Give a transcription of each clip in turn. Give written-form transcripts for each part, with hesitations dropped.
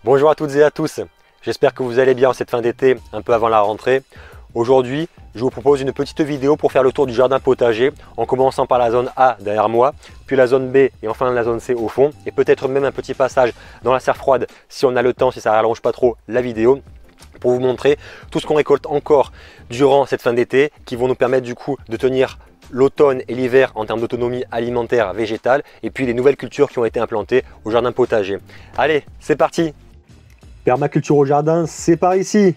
Bonjour à toutes et à tous, j'espère que vous allez bien en cette fin d'été, un peu avant la rentrée. Aujourd'hui, je vous propose une petite vidéo pour faire le tour du jardin potager, en commençant par la zone A derrière moi, puis la zone B et enfin la zone C au fond, et peut-être même un petit passage dans la serre froide si on a le temps, si ça ne rallonge pas trop la vidéo, pour vous montrer tout ce qu'on récolte encore durant cette fin d'été, qui vont nous permettre du coup de tenir l'automne et l'hiver en termes d'autonomie alimentaire végétale, et puis les nouvelles cultures qui ont été implantées au jardin potager. Allez, c'est parti! Permaculture au jardin, c'est par ici.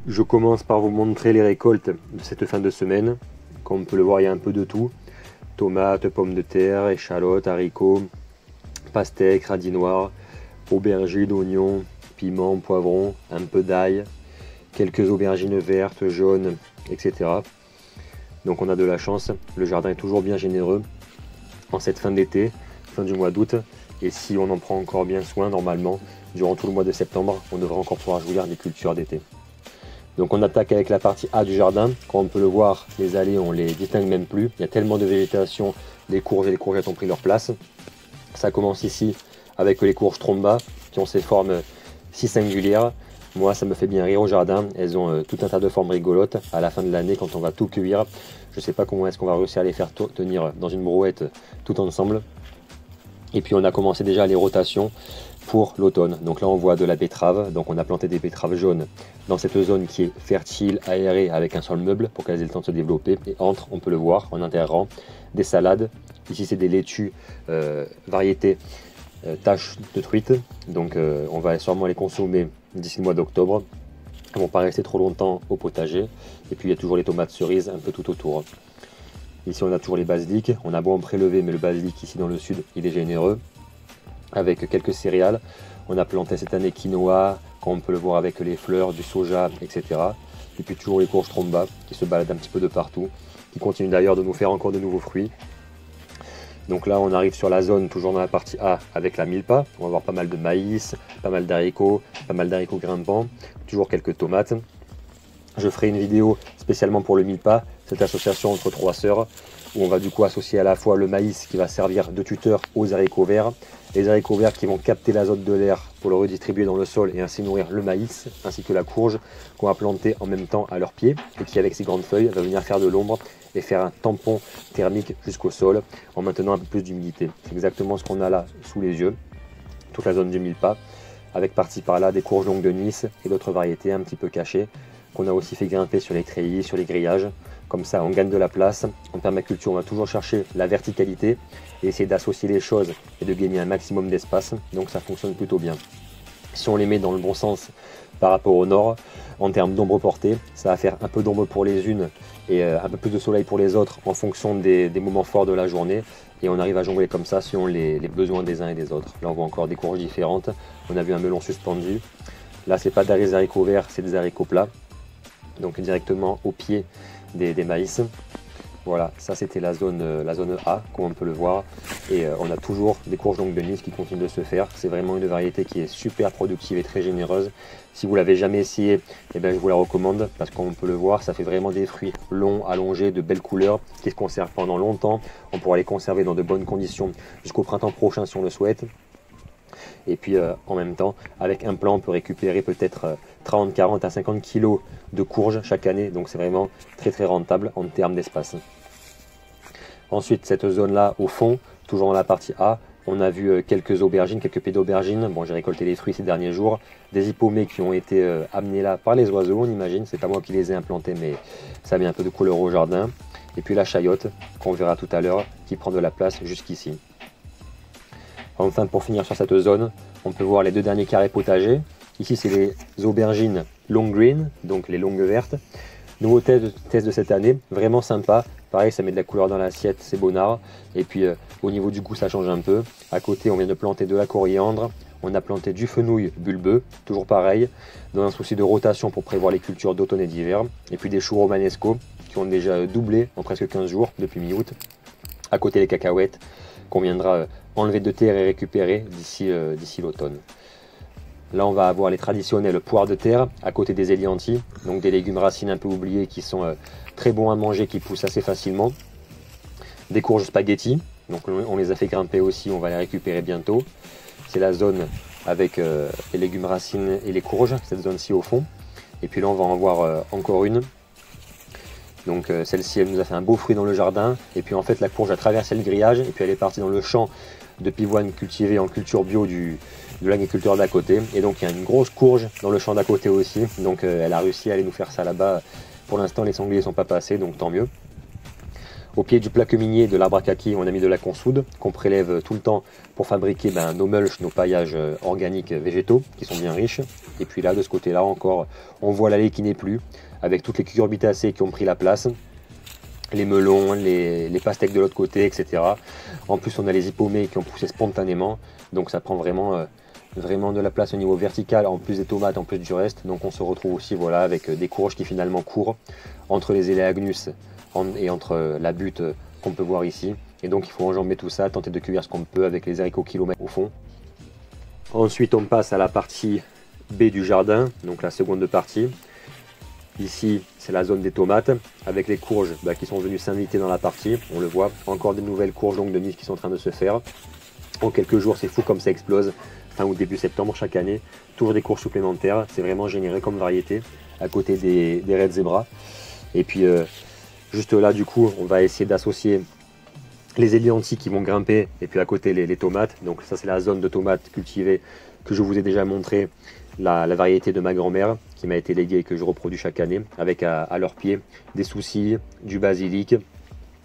Je commence par vous montrer les récoltes de cette fin de semaine. Comme on peut le voir, il y a un peu de tout. Tomates, pommes de terre, échalotes, haricots, pastèques, radis noirs, aubergines, oignons, piments, poivrons, un peu d'ail, quelques aubergines vertes, jaunes, etc. Donc on a de la chance, le jardin est toujours bien généreux en cette fin d'été, fin du mois d'août, et si on en prend encore bien soin, normalement, durant tout le mois de septembre, on devrait encore pouvoir jouir des cultures d'été. Donc on attaque avec la partie A du jardin. Comme on peut le voir, les allées, on les distingue même plus. Il y a tellement de végétation, les courges et les courgettes ont pris leur place. Ça commence ici avec les courges tromba, qui ont ces formes si singulières. Moi, ça me fait bien rire au jardin. Elles ont tout un tas de formes rigolotes. À la fin de l'année, quand on va tout cueillir, je ne sais pas comment est-ce qu'on va réussir à les faire tenir dans une brouette tout ensemble. Et puis on a commencé déjà les rotations pour l'automne. Donc là, on voit de la betterave. Donc on a planté des betteraves jaunes dans cette zone qui est fertile, aérée, avec un sol meuble pour qu'elles aient le temps de se développer. Et entre, on peut le voir en interrang, des salades. Ici, c'est des laitues variétés taches de truite. Donc on va sûrement les consommer d'ici le mois d'octobre. Elles ne vont pas rester trop longtemps au potager. Et puis il y a toujours les tomates cerises un peu tout autour. Ici on a toujours les basiliques. On a beau en prélever, mais le basilic ici dans le sud, il est généreux. Avec quelques céréales. On a planté cette année quinoa, comme on peut le voir avec les fleurs, du soja, etc. Et puis toujours les courges tromba qui se baladent un petit peu de partout, qui continuent d'ailleurs de nous faire encore de nouveaux fruits. Donc là on arrive sur la zone, toujours dans la partie A, avec la milpa. On va avoir pas mal de maïs, pas mal d'haricots grimpants, toujours quelques tomates. Je ferai une vidéo spécialement pour le milpa, cette association entre trois sœurs, où on va du coup associer à la fois le maïs qui va servir de tuteur aux haricots verts, les haricots verts qui vont capter l'azote de l'air pour le redistribuer dans le sol et ainsi nourrir le maïs, ainsi que la courge qu'on va planter en même temps à leurs pieds et qui avec ses grandes feuilles va venir faire de l'ombre et faire un tampon thermique jusqu'au sol en maintenant un peu plus d'humidité. C'est exactement ce qu'on a là sous les yeux, toute la zone du milpa, avec par-ci par-là des courges longues de Nice et d'autres variétés un petit peu cachées qu'on a aussi fait grimper sur les treillis, sur les grillages. Comme ça, on gagne de la place. En permaculture, on va toujours chercher la verticalité et essayer d'associer les choses et de gagner un maximum d'espace. Donc ça fonctionne plutôt bien. Si on les met dans le bon sens par rapport au nord, en termes d'ombre portée, ça va faire un peu d'ombre pour les unes et un peu plus de soleil pour les autres en fonction des moments forts de la journée. Et on arrive à jongler comme ça selon les besoins des uns et des autres. Là, on voit encore des courges différentes. On a vu un melon suspendu. Là, c'est pas des haricots verts, c'est des haricots plats. Donc directement au pied des maïs. Voilà, ça c'était la zone A, comme on peut le voir. Et on a toujours des courges longues de Nice qui continuent de se faire. C'est vraiment une variété qui est super productive et très généreuse. Si vous ne l'avez jamais essayé, eh bien, je vous la recommande parce qu'on peut le voir, ça fait vraiment des fruits longs, allongés, de belles couleurs qui se conservent pendant longtemps. On pourra les conserver dans de bonnes conditions jusqu'au printemps prochain si on le souhaite. Et puis en même temps, avec un plant, on peut récupérer peut-être 30, 40 à 50 kg de courges chaque année. Donc c'est vraiment très très rentable en termes d'espace. Ensuite, cette zone-là, au fond, toujours dans la partie A, on a vu quelques aubergines, quelques pieds d'aubergines. Bon, j'ai récolté les fruits ces derniers jours. Des hippomées qui ont été amenés là par les oiseaux, on imagine. C'est pas moi qui les ai implantés, mais ça met un peu de couleur au jardin. Et puis la chayotte, qu'on verra tout à l'heure, qui prend de la place jusqu'ici. Enfin, pour finir sur cette zone, on peut voir les deux derniers carrés potagers. Ici, c'est les aubergines long green, donc les longues vertes. Nouveau test de cette année, vraiment sympa. Pareil, ça met de la couleur dans l'assiette, c'est bonnard. Et puis, au niveau du goût, ça change un peu. À côté, on vient de planter de la coriandre. On a planté du fenouil bulbeux, toujours pareil, dans un souci de rotation pour prévoir les cultures d'automne et d'hiver. Et puis des choux romanesco qui ont déjà doublé en presque 15 jours depuis mi-août. À côté, les cacahuètes qu'on viendra enlever de terre et récupérer d'ici l'automne. Là, on va avoir les traditionnels poires de terre à côté des éliantis, donc des légumes racines un peu oubliés qui sont très bons à manger, qui poussent assez facilement. Des courges spaghetti, donc on les a fait grimper aussi, on va les récupérer bientôt. C'est la zone avec les légumes racines et les courges, cette zone-ci au fond. Et puis là on va en voir encore une. Donc celle-ci elle nous a fait un beau fruit dans le jardin. Et puis en fait la courge a traversé le grillage et puis elle est partie dans le champ de pivoine cultivé en culture bio de l'agriculteur d'à côté. Et donc il y a une grosse courge dans le champ d'à côté aussi. Donc elle a réussi à aller nous faire ça là-bas. Pour l'instant les sangliers ne sont pas passés, donc tant mieux. Au pied du plaque minier de l'arbre à kaki, on a mis de la consoude qu'on prélève tout le temps pour fabriquer nos mulches, nos paillages organiques végétaux qui sont bien riches. Et puis là, de ce côté-là encore, on voit l'allée qui n'est plus, avec toutes les cucurbitacées qui ont pris la place, les melons, les pastèques de l'autre côté, etc. En plus, on a les hippomées qui ont poussé spontanément, donc ça prend vraiment de la place au niveau vertical, en plus des tomates, en plus du reste. Donc on se retrouve aussi voilà, avec des courges qui finalement courent entre les Eleagnus et entre la butte qu'on peut voir ici. Et donc il faut enjamber tout ça, tenter de cueillir ce qu'on peut avec les haricots kilomètres au fond. Ensuite on passe à la partie B du jardin, donc la seconde partie. Ici c'est la zone des tomates, avec les courges qui sont venues s'inviter dans la partie, on le voit. Encore des nouvelles courges longues de Nice qui sont en train de se faire. En quelques jours c'est fou comme ça explose, fin ou début septembre chaque année. Toujours des courges supplémentaires, c'est vraiment généré comme variété, à côté des Red Zebra. Et puis juste là, du coup, on va essayer d'associer les éliantis qui vont grimper et puis à côté les tomates. Donc ça, c'est la zone de tomates cultivées que je vous ai déjà montré, la variété de ma grand-mère qui m'a été léguée et que je reproduis chaque année, avec à leurs pieds des soucis, du basilic,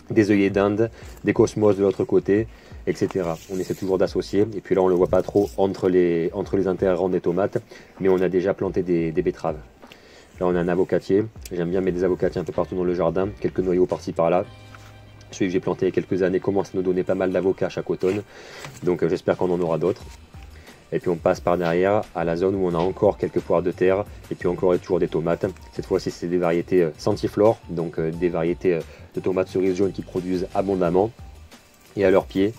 des œillets d'Inde, des cosmos de l'autre côté, etc. On essaie toujours d'associer. Et puis là, on ne le voit pas trop entre les interrangs des tomates, mais on a déjà planté des betteraves. Là on a un avocatier, j'aime bien mettre des avocatiers un peu partout dans le jardin, quelques noyaux par-ci par-là. Celui que j'ai planté il y a quelques années commence à nous donner pas mal d'avocats chaque automne, donc j'espère qu'on en aura d'autres. Et puis on passe par derrière à la zone où on a encore quelques poires de terre, et puis encore et toujours des tomates. Cette fois-ci c'est des variétés centiflores, donc des variétés de tomates cerises jaunes qui produisent abondamment. Et à leurs pieds,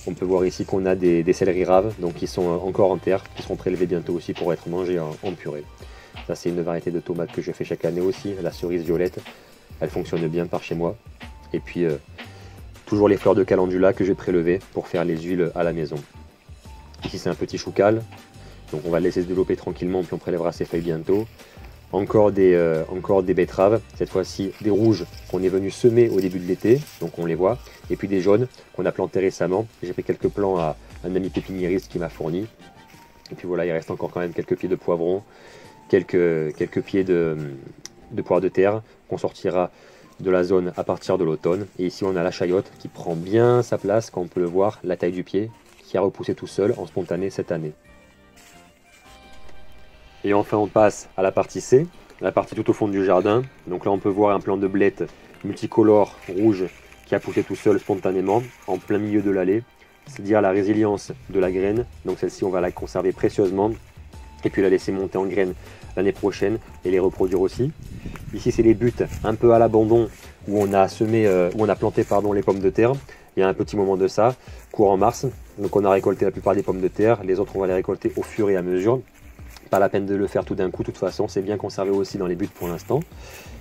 on peut voir ici qu'on a des céleri raves, donc qui sont encore en terre, qui seront prélevés bientôt aussi pour être mangés en purée. Ça c'est une variété de tomates que je fais chaque année aussi, la cerise violette. Elle fonctionne bien par chez moi. Et puis toujours les fleurs de calendula que j'ai prélevées pour faire les huiles à la maison. Ici c'est un petit choucal, donc on va le laisser se développer tranquillement puis on prélèvera ses feuilles bientôt. Encore des betteraves, cette fois-ci des rouges qu'on est venu semer au début de l'été, donc on les voit. Et puis des jaunes qu'on a plantés récemment. J'ai fait quelques plants à un ami pépiniériste qui m'a fourni. Et puis voilà, il reste encore quand même quelques pieds de poivrons. Quelques pieds de poires de terre qu'on sortira de la zone à partir de l'automne. Et ici on a la chayotte qui prend bien sa place, quand on peut le voir, la taille du pied, qui a repoussé tout seul en spontané cette année. Et enfin on passe à la partie C, la partie tout au fond du jardin. Donc là on peut voir un plant de blette multicolore rouge qui a poussé tout seul spontanément en plein milieu de l'allée. C'est dire la résilience de la graine. Donc celle-ci on va la conserver précieusement et puis la laisser monter en graines l'année prochaine et les reproduire aussi. Ici c'est les buttes un peu à l'abandon où on a planté les pommes de terre. Il y a un petit moment de ça, courant mars. Donc on a récolté la plupart des pommes de terre, les autres on va les récolter au fur et à mesure. Pas la peine de le faire tout d'un coup, de toute façon c'est bien conservé aussi dans les buttes pour l'instant.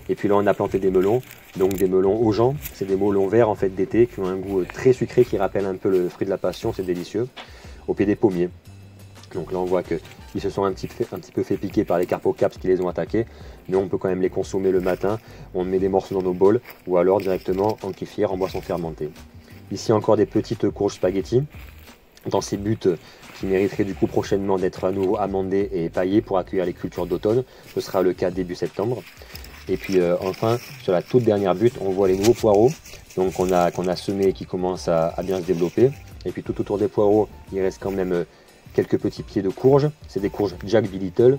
Et puis là on a planté des melons, donc des melons au Jean, c'est des melons verts en fait d'été qui ont un goût très sucré qui rappelle un peu le fruit de la passion, c'est délicieux, au pied des pommiers. Donc là on voit qu'ils se sont un petit peu fait piquer par les carpocaps qui les ont attaqués, mais on peut quand même les consommer le matin. On met des morceaux dans nos bols ou alors directement en kéfir, en boisson fermentée. Ici encore des petites courges spaghetti dans ces buttes qui mériteraient du coup prochainement d'être à nouveau amendées et paillées pour accueillir les cultures d'automne. Ce sera le cas début septembre. Et puis enfin sur la toute dernière butte on voit les nouveaux poireaux donc qu'on a semés et qui commencent à bien se développer. Et puis tout autour des poireaux il reste quand même quelques petits pieds de courge, c'est des courges Jack B. Little,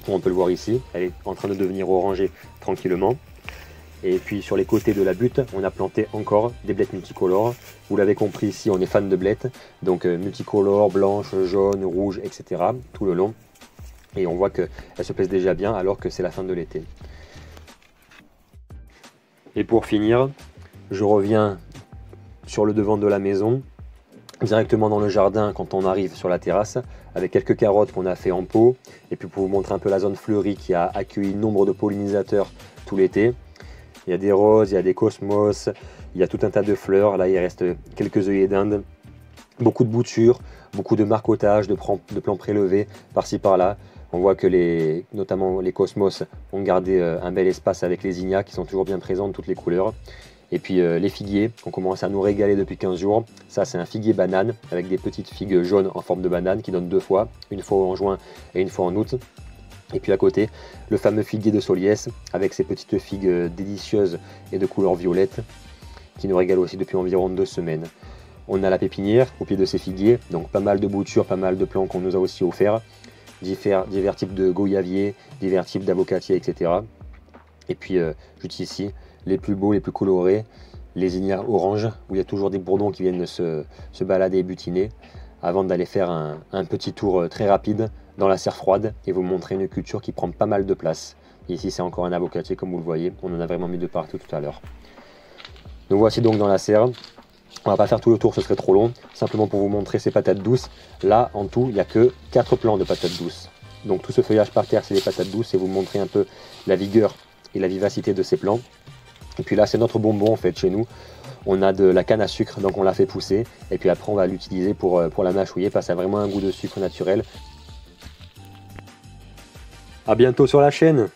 on peut le voir ici, elle est en train de devenir orangée tranquillement. Et puis sur les côtés de la butte, on a planté encore des blettes multicolores. Vous l'avez compris ici, on est fan de blettes, donc multicolores, blanches, jaunes, rouges, etc. tout le long. Et on voit qu'elles se plaisent déjà bien alors que c'est la fin de l'été. Et pour finir, je reviens sur le devant de la maison, directement dans le jardin quand on arrive sur la terrasse, avec quelques carottes qu'on a fait en pot. Et puis pour vous montrer un peu la zone fleurie qui a accueilli nombre de pollinisateurs tout l'été. Il y a des roses, il y a des cosmos, il y a tout un tas de fleurs. Là, il reste quelques œillets d'Inde. Beaucoup de boutures, beaucoup de marcotage, de plants prélevés par-ci par-là. On voit que notamment les cosmos ont gardé un bel espace avec les zinnias qui sont toujours bien présentes, toutes les couleurs. Et puis les figuiers, qu'on commence à nous régaler depuis 15 jours. Ça, c'est un figuier banane avec des petites figues jaunes en forme de banane qui donnent 2 fois, une fois en juin et une fois en août. Et puis à côté, le fameux figuier de Soliès avec ses petites figues délicieuses et de couleur violette qui nous régale aussi depuis environ 2 semaines. On a la pépinière au pied de ces figuiers, donc pas mal de boutures, pas mal de plants qu'on nous a aussi offerts. Divers types de goyaviers, divers types d'avocatiers, etc. Et puis juste ici, les plus beaux, les plus colorés, les zinnias orange, où il y a toujours des bourdons qui viennent se balader et butiner, avant d'aller faire un petit tour très rapide dans la serre froide et vous montrer une culture qui prend pas mal de place. Et ici c'est encore un avocatier comme vous le voyez, on en a vraiment mis de partout tout à l'heure. Nous voici donc dans la serre. On va pas faire tout le tour, ce serait trop long. Simplement pour vous montrer ces patates douces. Là, en tout, il n'y a que 4 plants de patates douces. Donc tout ce feuillage par terre, c'est des patates douces et vous montrer un peu la vigueur et la vivacité de ces plants. Et puis là, c'est notre bonbon en fait chez nous. On a de la canne à sucre, donc on la fait pousser. Et puis après, on va l'utiliser pour la mâchouiller parce que ça a vraiment un goût de sucre naturel. À bientôt sur la chaîne.